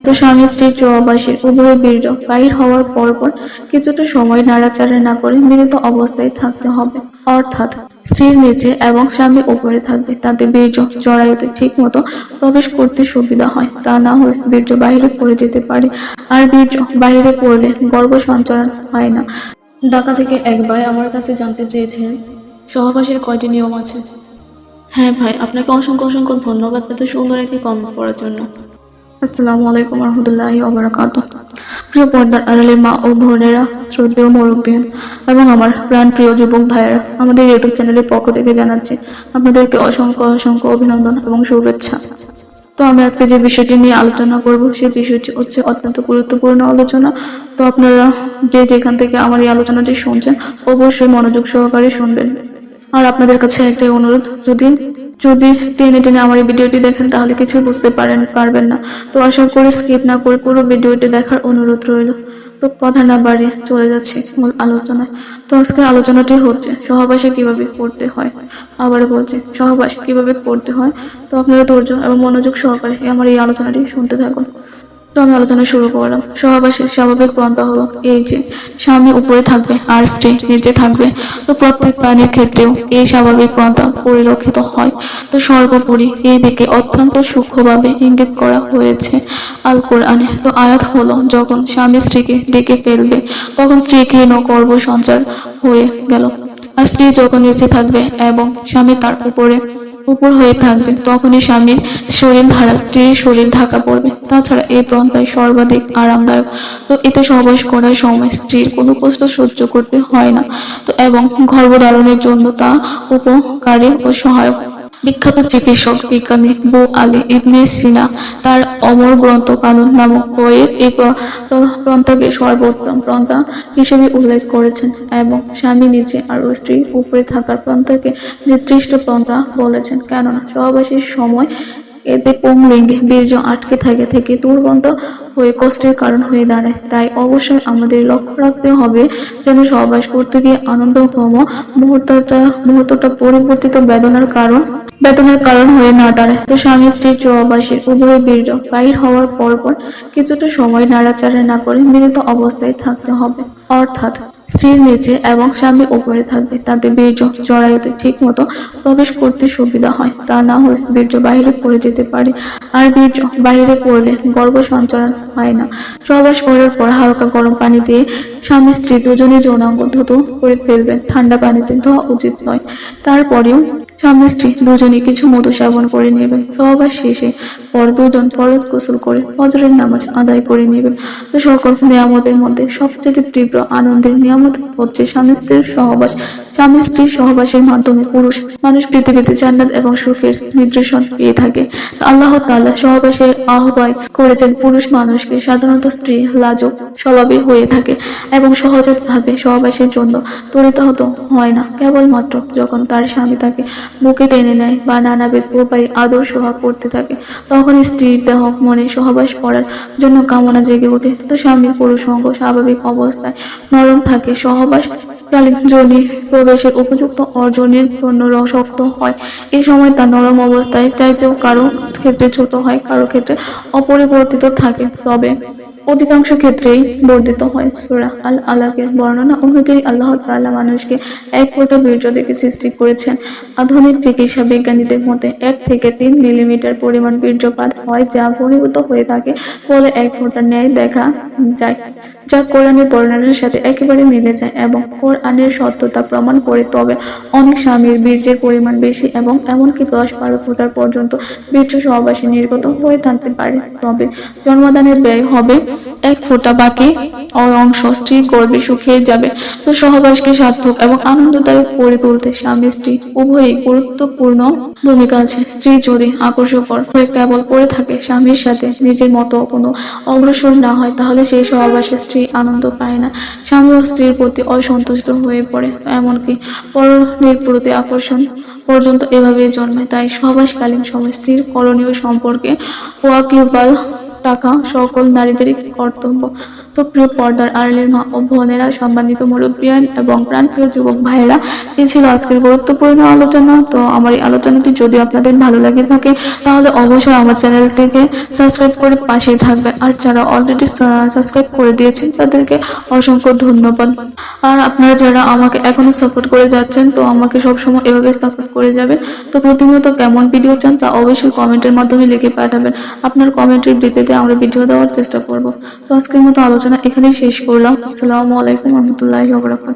তো স্বামী স্ত্রী সহবাসীর উভয় বীর্য বাহির হওয়ার পরপর কিছুটা সময় নাড়াচাড়া না করে মিলিত অবস্থায় থাকতে হবে, অর্থাৎ স্ত্রীর নিচে এবং স্বামী উপরে থাকবে, তাতে বীর্য জরায়ুতে ঠিক মতো প্রবেশ করতে সুবিধা হয়। তা না হলে বীর্য বাহিরে পড়ে যেতে পারে, আর বীর্য বাহিরে পড়লে গর্ভ সঞ্চারণ হয় না। ঢাকা থেকে এক ভাই আমার কাছে জানতে চেয়েছেন সহবাসের কয়টি নিয়ম আছে। হ্যাঁ ভাই, আপনাকে অসংখ্য অসংখ্য ধন্যবাদ এত সুন্দর একটি কমেন্টস করার জন্য। আসসালামু আলাইকুম রহমতুল্লাহি ওয়া বারাকাতুহু। প্রিয় পর্দার আড়ালে মা ও বোনেরা, শ্রদ্ধেয় মুরব্বিয়ান এবং আমার প্রাণ প্রিয় যুবক ভাইয়েরা, আমাদের ইউটিউব চ্যানেলের পক্ষ থেকে জানাচ্ছি আপনাদেরকে অসংখ্য অসংখ্য অভিনন্দন এবং শুভেচ্ছা। তো আমি আজকে যে বিষয়টি নিয়ে আলোচনা করব সেই বিষয়টি হচ্ছে অত্যন্ত গুরুত্বপূর্ণ আলোচনা। তো আপনারা যে যেখান থেকে আমার এই আলোচনাটি শুনছেন অবশ্যই মনোযোগ সহকারে শুনবেন। আর আপনাদের কাছে একটাই অনুরোধ, যদি যদি টেনে টেনে আমার এই ভিডিওটি দেখেন তাহলে কিছুই বুঝতে পারবেন না। তো আশা করি স্কিপ না করে পুরো ভিডিওটি দেখার অনুরোধ রইল। তো কথা না বাড়িয়ে চলে যাচ্ছি মূল আলোচনায়। তো আজকে আলোচনাটি হচ্ছে সহবাসী কিভাবে করতে হয়। আবারও বলছি, সহবাসী কিভাবে করতে হয়। তো আপনারা ধৈর্য এবং মনোযোগ সহকারে আমার এই আলোচনাটি শুনতে থাকুন। তো আমি আলোচনা শুরু করলাম। সহবাসীর স্বাভাবিক পন্থা হলো এই যে স্বামী উপরে থাকবে আর স্ত্রী নিচে থাকবে। তো প্রত্যেক প্রাণীর ক্ষেত্রেও এই স্বাভাবিক পন্থা পরিলক্ষিত হয়। তো সর্বোপরি এই দিকে অত্যন্ত সূক্ষ্মভাবে ইঙ্গিত করা হয়েছে আল কোরআনে। তো আয়াত হলো, যখন স্বামী স্ত্রীকে ডেকে ফেলবে তখন স্ত্রী ঘৃণ গর্ভ সঞ্চার হয়ে গেল, আর স্ত্রী যখন নিচে থাকবে এবং স্বামী তার উপর হয়ে থাকবে তখনই স্বামীর শরীর ধারা স্ত্রীর শরীর ঢাকা পড়বে। তাছাড়া এই পন্থায় সর্বাধিক আরামদায়ক। তো এতে সহবাস করার সময় স্ত্রীর কোনো কষ্ট সহ্য করতে হয় না, তো এবং গর্ভধারণের জন্য তা উপকারী ও সহায়ক। বিখ্যাত চিকিৎসক বিজ্ঞানী বু আলী ইবনে সিনা তার অমর গ্রন্থ কানুন নামক বইয়ে এই পন্থাকে সর্বোত্তম পন্থা হিসেবে উল্লেখ করেছেন এবং স্বামী নিচে আর স্ত্রী উপরে থাকার পন্থাকে নির্দিষ্ট পন্থা বলেছেন। কেননা সহবাসের সময় এতে পুংলিঙ্গে বীর্য আটকে থেকে দুর্গন্ধ হয়ে কষ্টের কারণ হয়ে দাঁড়ায়। তাই অবশ্যই আমাদের লক্ষ্য রাখতে হবে যেন সহবাস করতে গিয়ে আনন্দঘন মুহূর্তটা পরিবর্তিত বেদনার কারণ হয়ে না দাঁড়ায়। তো স্বামী স্ত্রী সহবাসীর উভয় বীর্য বাহির হওয়ার পরপর কিছুটা সময় নাড়াচাড়া না করে মিলিত অবস্থায় থাকতে হবে, অর্থাৎ স্ত্রীর নিচে এবং স্বামী উপরে থাকবে, তাতে বীর্য জরায়ুতে ঠিক মতো প্রবেশ করতে সুবিধা হয়। তা না হলে বীর্য বাহিরে পড়ে যেতে পারে, আর বীর্য বাহিরে পড়লে গর্ভ সঞ্চারণ হয় না। সহবাস করার পর হালকা গরম পানি দিয়ে স্বামী স্ত্রী দুজনের যৌনাঙ্গ ধুত করে ফেলবেন। ঠান্ডা পানিতে ধোয়া উচিত নয়। তারপরেও স্বামী স্ত্রী দুজনে কিছু মধু সেবন করে নেবেন। সহবাস শেষে পর দুজন ফরজ গোসল করে ফজরের নামাজ আদায় করে নেবেন। তো সকল নিয়ামতের মধ্যে সবচেয়ে তীব্র আনন্দের নিয়ামত হচ্ছে স্বামী স্ত্রীর সহবাস। স্বামী স্ত্রীর সহবাসের মাধ্যমে মানুষ পৃথিবীতে জান্নাত এবং সুখের নিদর্শন পেয়ে থাকে। আল্লাহ তাআলা সহবাসের আহ্বান করেছেন পুরুষ মানুষকে। সাধারণত স্ত্রী লাজুক স্বভাবের হয়ে থাকে এবং সহজাতভাবে সহবাসের জন্য ত্বরিত হয় না, কেবলমাত্র যখন তার স্বামী তাকে বুকে টেনে নেয় বা নানাবিধ উপায়ে আদর সোহাগ করতে থাকে তখন স্ত্রীর দেহ মনে সহবাস করার জন্য কামনা জেগে ওঠে। তো স্বামীর পুরুষ অঙ্গ স্বাভাবিক অবস্থায় নরম থাকে। সহবাস কালীন যোনি প্রবেশের উপযুক্ত অর্জনের জন্য শক্ত হয়। এই সময় তা নরম অবস্থায় চাইতেও কারো ক্ষেত্রে ছোট হয়, কারো ক্ষেত্রে অপরিবর্তিত থাকে, তবে অধিকাংশ ক্ষেত্রেই বর্ধিত হয়। সূরা আল আলাকের বর্ণনা অনুযায়ী আল্লাহ তাআলা মানুষকে এক ফোঁটা বীর্য থেকে সৃষ্টি করেছেন। আধুনিক চিকিৎসা বিজ্ঞানীদের মতে 1 থেকে 3 মিলিমিটার পরিমাণ বীর্যপাত হয়, যা ঘনীভূত হয়ে থাকে বলে 1 ফোঁটার ন্যায় দেখা যায়, যা কোরআনের বর্ণনার সাথে একেবারে মিলে যায় এবং কোরআনের সত্যতা প্রমাণ করে। তবে অনেক স্বামীর বীর্যের পরিমাণ বেশি এবং এমনকি 10-12 ফোঁটা পর্যন্ত বীর্য সহবাসে নির্গত হয়ে থাকতে পারে। তবে জন্মদানের ব্যয় হবে 1 ফোঁটা, বাকি অংশ স্ত্রী গর্ভে শুকিয়ে যাবে। তো সহবাসকে সার্থক এবং আনন্দদায়ক করে তুলতে স্বামী স্ত্রী উভয়ই গুরুত্বপূর্ণ ভূমিকা আছে। স্ত্রী যদি আকর্ষকর হয়ে কেবল পড়ে থাকে, স্বামীর সাথে নিজের মতো কোনো অগ্রসর না হয়, তাহলে সেই সহবাসে স্ত্রী আনন্দ পায় না। স্বামী ও স্ত্রীর প্রতি অসন্তুষ্ট হয়ে পড়ে, এমনকি পরনের প্রতি আকর্ষণ পর্যন্ত এভাবেই জন্মায়। তাই সহবাসকালীন সময় স্ত্রীর করণীয় সম্পর্কে ওয়াকিবহাল টাকা সকল নারীদেরই কর্তব্য। তো প্রিয় পর্দার আড়ালের মা ও বোনেরা, সম্মানিত মুরব্বিয়ান এবং প্রাণপ্রিয় যুবক ভাইয়েরা, এই ছিল আজকের গুরুত্বপূর্ণ আলোচনা। তো আমার এই আলোচনাটি যদি আপনাদের ভালো লাগে থাকে তাহলে অবশ্যই আমার চ্যানেলটিকে সাবস্ক্রাইব করে পাশেই থাকবেন। আর যারা অলরেডি সাবস্ক্রাইব করে দিয়েছেন তাদেরকে অসংখ্য ধন্যবাদ। আর আপনারা যারা আমাকে এখনো সাপোর্ট করে যাচ্ছেন, তো আমাকে সবসময় এভাবে সাপোর্ট করে যাবেন। তো প্রতিনিয়ত কেমন ভিডিও চান তা অবশ্যই কমেন্টের মাধ্যমে লিখে পাঠাবেন। আপনার কমেন্টের ভিত্তিতে আমরা ভিডিও দেওয়ার চেষ্টা করব। তো আজকের মতো আলোচনা এখানেই শেষ করলাম। আসসালামু আলাইকুম রহমতুল্লাহি ওয়া বারাকাতুহু।